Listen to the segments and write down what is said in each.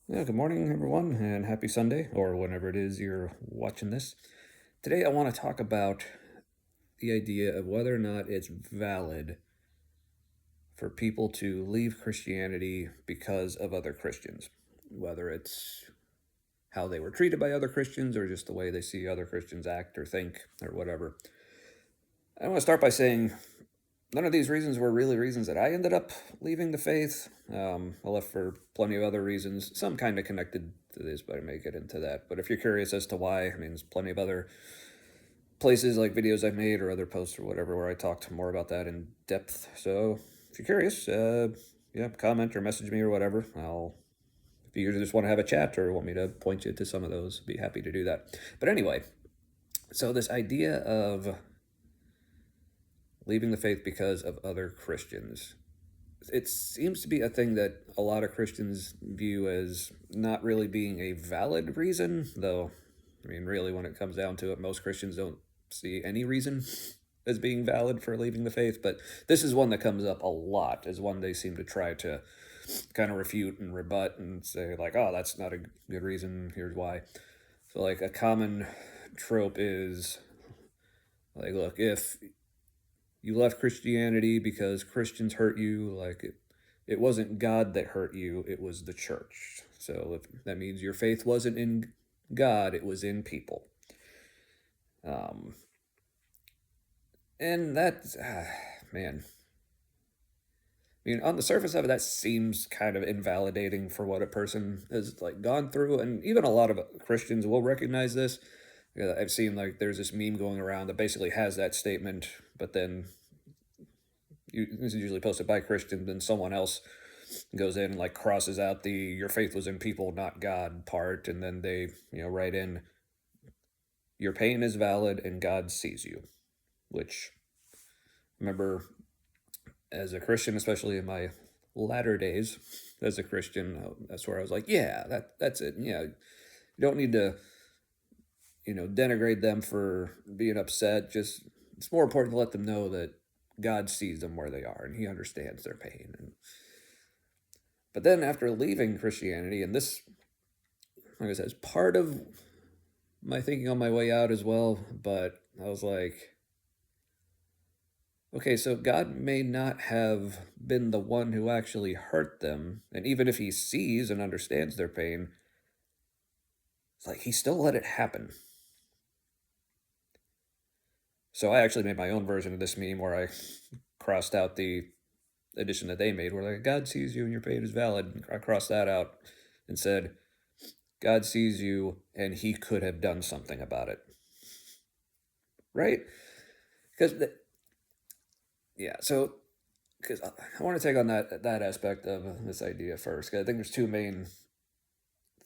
Yeah, good morning, everyone, and happy Sunday, or whenever it is you're watching this. Today, I want to talk about the idea of whether or not it's valid for people to leave Christianity because of other Christians, whether it's how they were treated by other Christians or just the way they see other Christians act or think or whatever. I want to start by saying none of these reasons were really reasons that I ended up leaving the faith. I left for plenty of other reasons, some kind of connected to this, but I may get into that. But if you're curious as to why, I mean, there's plenty of other places like videos I've made or other posts or whatever where I talked more about that in depth. So if you're curious, yeah, comment or message me or whatever. If you just want to have a chat or want me to point you to some of those, be happy to do that. But anyway, so this idea of leaving the faith because of other Christians. It seems to be a thing that a lot of Christians view as not really being a valid reason, though, I mean, really, when it comes down to it, most Christians don't see any reason as being valid for leaving the faith. But this is one that comes up a lot, as one they seem to try to kind of refute and rebut and say, like, oh, that's not a good reason, here's why. So, like, a common trope is, like, look, if you left Christianity because Christians hurt you. It wasn't God that hurt you, it was the church. So if that means your faith wasn't in God, it was in people. Um, and that's, man. I mean, on the surface of it, that seems kind of invalidating for what a person has like gone through, and even a lot of Christians will recognize this. Yeah, I've seen like there's this meme going around that basically has that statement, but then this is usually posted by Christians, then someone else goes in and like crosses out the "your faith was in people, not God" part, and then they write in "your pain is valid and God sees you," which remember as a Christian, especially in my latter days as a Christian, that's where I was like, yeah, that's it. Yeah, you don't need to denigrate them for being upset. Just it's more important to let them know that God sees them where they are and He understands their pain. But then after leaving Christianity, and this, like I said, is part of my thinking on my way out as well, but I was like, okay, so God may not have been the one who actually hurt them, and even if He sees and understands their pain, it's like He still let it happen. So I actually made my own version of this meme where I crossed out the edition that they made, where like God sees you and your pain is valid. I crossed that out and said, God sees you and He could have done something about it, right? Because yeah, so because I want to take on that aspect of this idea first. Cause I think there's two main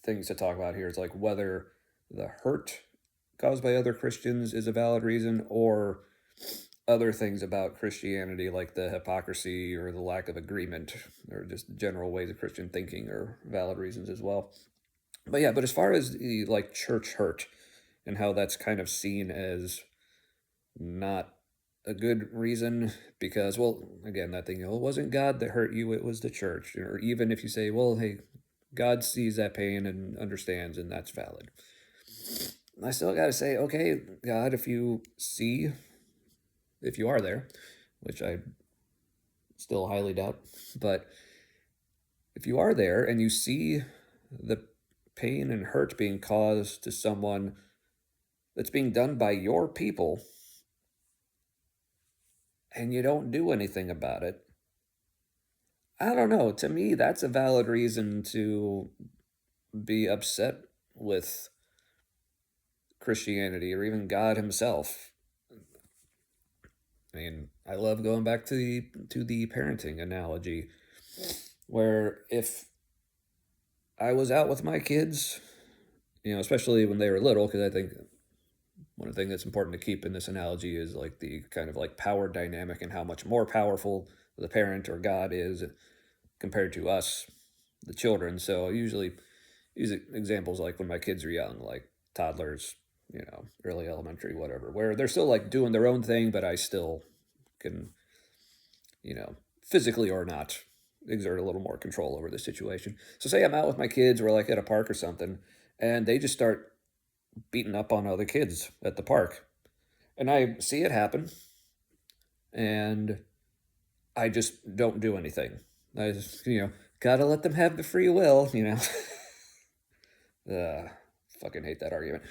things to talk about here. It's like whether the hurt caused by other Christians is a valid reason, or other things about Christianity, like the hypocrisy or the lack of agreement, or just general ways of Christian thinking, are valid reasons as well. But yeah, but as far as the like church hurt and how that's kind of seen as not a good reason because, well, again, that thing, it wasn't God that hurt you, it was the church. Or even if you say, well, hey, God sees that pain and understands, and that's valid. I still got to say, okay, God, if you are there, which I still highly doubt, but if you are there and you see the pain and hurt being caused to someone that's being done by your people and you don't do anything about it, I don't know. To me, that's a valid reason to be upset with Christianity or even God Himself. I mean, I love going back to the parenting analogy, where if I was out with my kids, especially when they were little, because I think one thing that's important to keep in this analogy is like the kind of like power dynamic and how much more powerful the parent or God is compared to us, the children. So I usually use examples like when my kids are young, like toddlers, early elementary, whatever, where they're still like doing their own thing, but I still can, physically or not, exert a little more control over the situation. So say I'm out with my kids, or like at a park or something, and they just start beating up on other kids at the park. And I see it happen, and I just don't do anything. I just, gotta let them have the free will. uh, fucking hate that argument.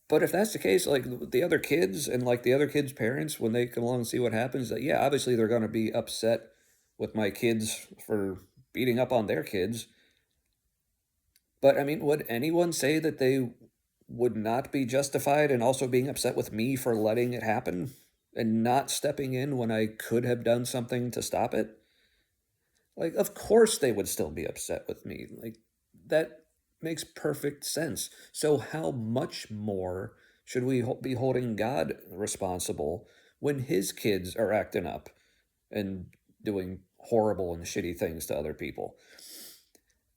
But if that's the case, like the other kids and like the other kids' parents, when they come along and see what happens, yeah, obviously they're going to be upset with my kids for beating up on their kids. But I mean, would anyone say that they would not be justified in also being upset with me for letting it happen and not stepping in when I could have done something to stop it? Like, of course they would still be upset with me. Like, that makes perfect sense. So, how much more should we be holding God responsible when his kids are acting up and doing horrible and shitty things to other people?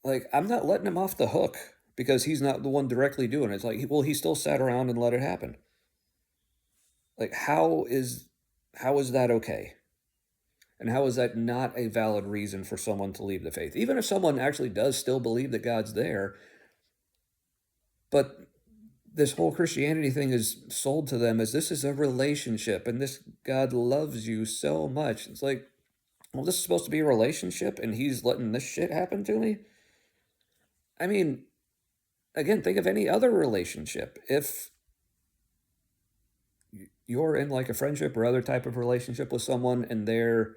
Like, I'm not letting him off the hook because he's not the one directly doing it. It's like, well, he still sat around and let it happen. Like, how is that okay? And how is that not a valid reason for someone to leave the faith? Even if someone actually does still believe that God's there, but this whole Christianity thing is sold to them as this is a relationship and this God loves you so much. It's like, well, this is supposed to be a relationship and he's letting this shit happen to me? I mean, again, think of any other relationship. If you're in like a friendship or other type of relationship with someone and they're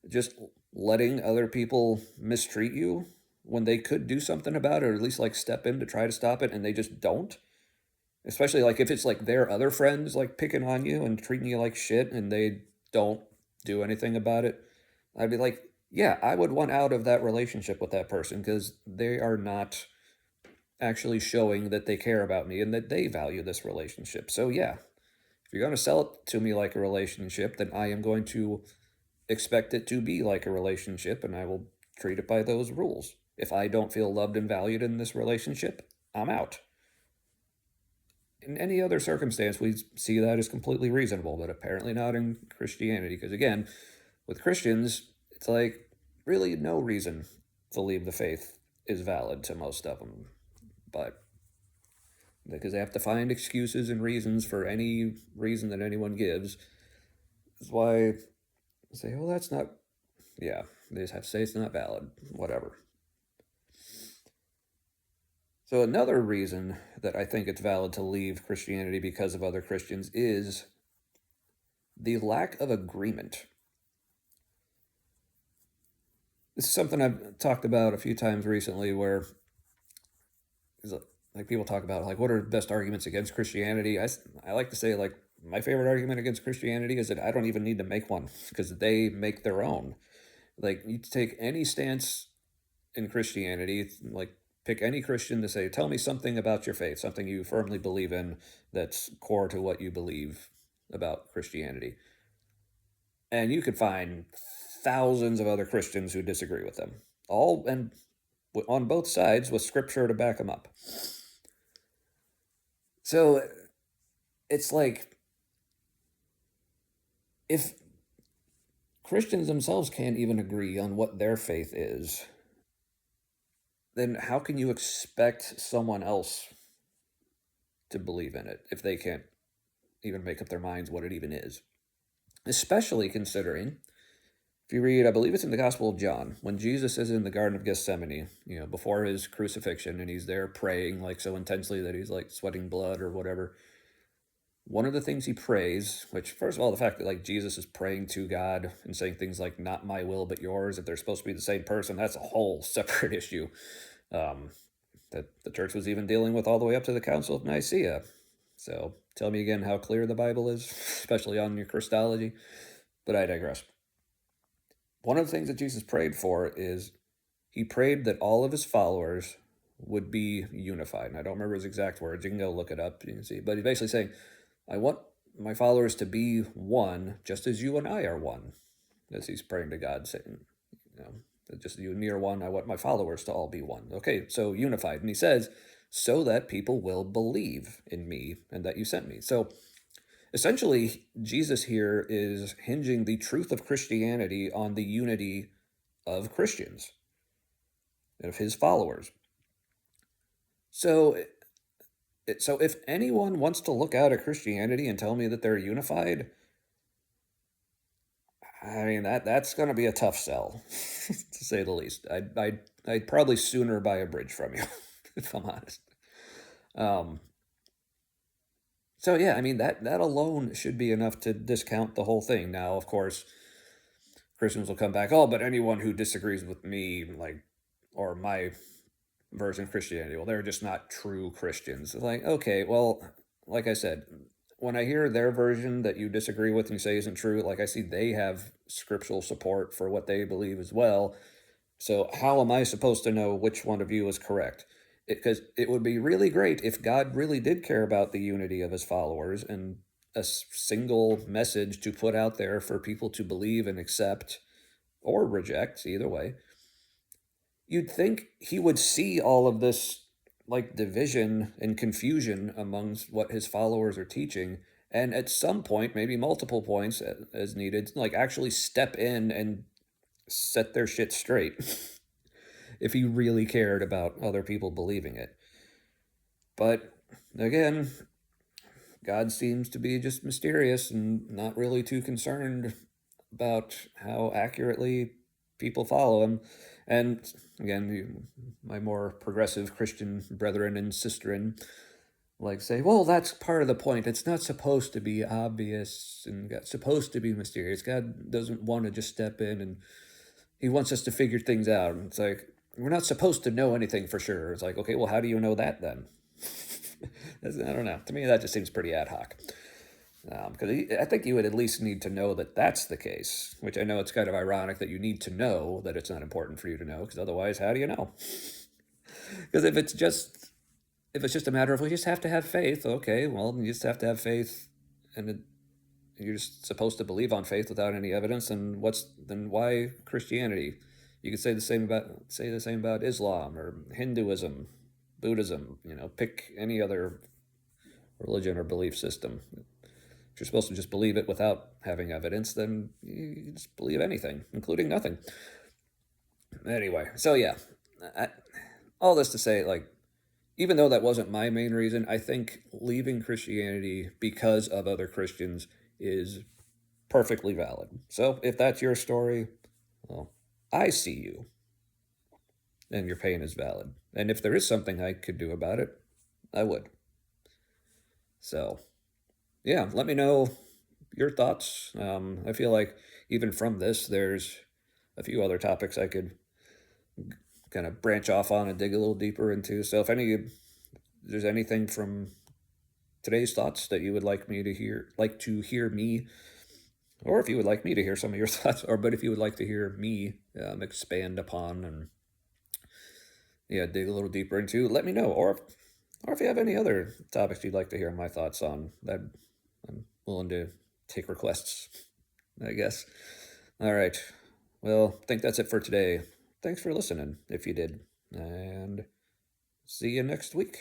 just letting other people mistreat you when they could do something about it, or at least like step in to try to stop it, and they just don't. Especially like if it's like their other friends like picking on you and treating you like shit and they don't do anything about it. I'd be like, yeah, I would want out of that relationship with that person because they are not actually showing that they care about me and that they value this relationship. So yeah, if you're going to sell it to me like a relationship, then I am going to expect it to be like a relationship and I will treat it by those rules. If I don't feel loved and valued in this relationship, I'm out. In any other circumstance, we see that as completely reasonable, but apparently not in Christianity. Because again, with Christians, it's like really no reason to leave the faith is valid to most of them. But because they have to find excuses and reasons for any reason that anyone gives, that's why I say, well, that's not, yeah, they just have to say it's not valid, whatever. So another reason that I think it's valid to leave Christianity because of other Christians is the lack of agreement. This is something I've talked about a few times recently where like people talk about like what are the best arguments against Christianity. I like to say like my favorite argument against Christianity is that I don't even need to make one because they make their own. Like you take any stance in Christianity, like pick any Christian to say, tell me something about your faith, something you firmly believe in that's core to what you believe about Christianity. And you could find thousands of other Christians who disagree with them, all and on both sides with scripture to back them up. So it's like if Christians themselves can't even agree on what their faith is, then how can you expect someone else to believe in it if they can't even make up their minds what it even is? Especially considering, if you read, I believe it's in the Gospel of John, when Jesus is in the Garden of Gethsemane, before his crucifixion, and he's there praying like so intensely that he's like sweating blood or whatever. One of the things he prays, which first of all, the fact that like Jesus is praying to God and saying things like "not my will but yours," if they're supposed to be the same person, that's a whole separate issue. That the church was even dealing with all the way up to the Council of Nicaea. So tell me again how clear the Bible is, especially on your Christology. But I digress. One of the things that Jesus prayed for is he prayed that all of his followers would be unified. And I don't remember his exact words. You can go look it up. You can see. But he's basically saying, I want my followers to be one, just as you and I are one. As he's praying to God, saying, just you and me are one. I want my followers to all be one. Okay, so unified. And he says, so that people will believe in me and that you sent me. So essentially, Jesus here is hinging the truth of Christianity on the unity of Christians, of his followers. So, so if anyone wants to look out at Christianity and tell me that they're unified, I mean that's going to be a tough sell, to say the least. I'd probably sooner buy a bridge from you, if I'm honest. Um, so yeah, I mean that alone should be enough to discount the whole thing. Now, of course, Christians will come back. Oh, but anyone who disagrees with me, like, or my version of Christianity, well, they're just not true Christians. Like, okay, well, like I said, when I hear their version that you disagree with and say isn't true, like I see they have scriptural support for what they believe as well. So how am I supposed to know which one of you is correct? Because it would be really great if God really did care about the unity of his followers and a single message to put out there for people to believe and accept or reject, either way. You'd think he would see all of this like division and confusion amongst what his followers are teaching, and at some point, maybe multiple points as needed, like actually step in and set their shit straight if he really cared about other people believing it. But again, God seems to be just mysterious and not really too concerned about how accurately people follow him. And again, my more progressive Christian brethren and sisterin like say, well, that's part of the point. It's not supposed to be obvious and it's supposed to be mysterious. God doesn't want to just step in and he wants us to figure things out. And it's like, we're not supposed to know anything for sure. It's like, okay, well, how do you know that then? I don't know. To me, that just seems pretty ad hoc. Because I think you would at least need to know that that's the case, which I know it's kind of ironic that you need to know that it's not important for you to know, because otherwise, how do you know? Because if it's just a matter of, well, you just have to have faith, okay, well, you just have to have faith, and you're just supposed to believe on faith without any evidence, and then why Christianity? You could say the same about Islam or Hinduism, Buddhism. Pick any other religion or belief system. If you're supposed to just believe it without having evidence, then you just believe anything, including nothing. Anyway, so yeah, all this to say, like, even though that wasn't my main reason, I think leaving Christianity because of other Christians is perfectly valid. So if that's your story, well, I see you, and your pain is valid. And if there is something I could do about it, I would. So, yeah, let me know your thoughts. I feel like even from this, there's a few other topics I could kind of branch off on and dig a little deeper into. So if there's anything from today's thoughts that you would like to hear me, or if you would like me to hear some of your thoughts, but if you would like to hear me expand upon and dig a little deeper into, let me know. Or if you have any other topics you'd like to hear my thoughts on, that I'm willing to take requests, I guess. All right. Well, I think that's it for today. Thanks for listening, if you did. And see you next week.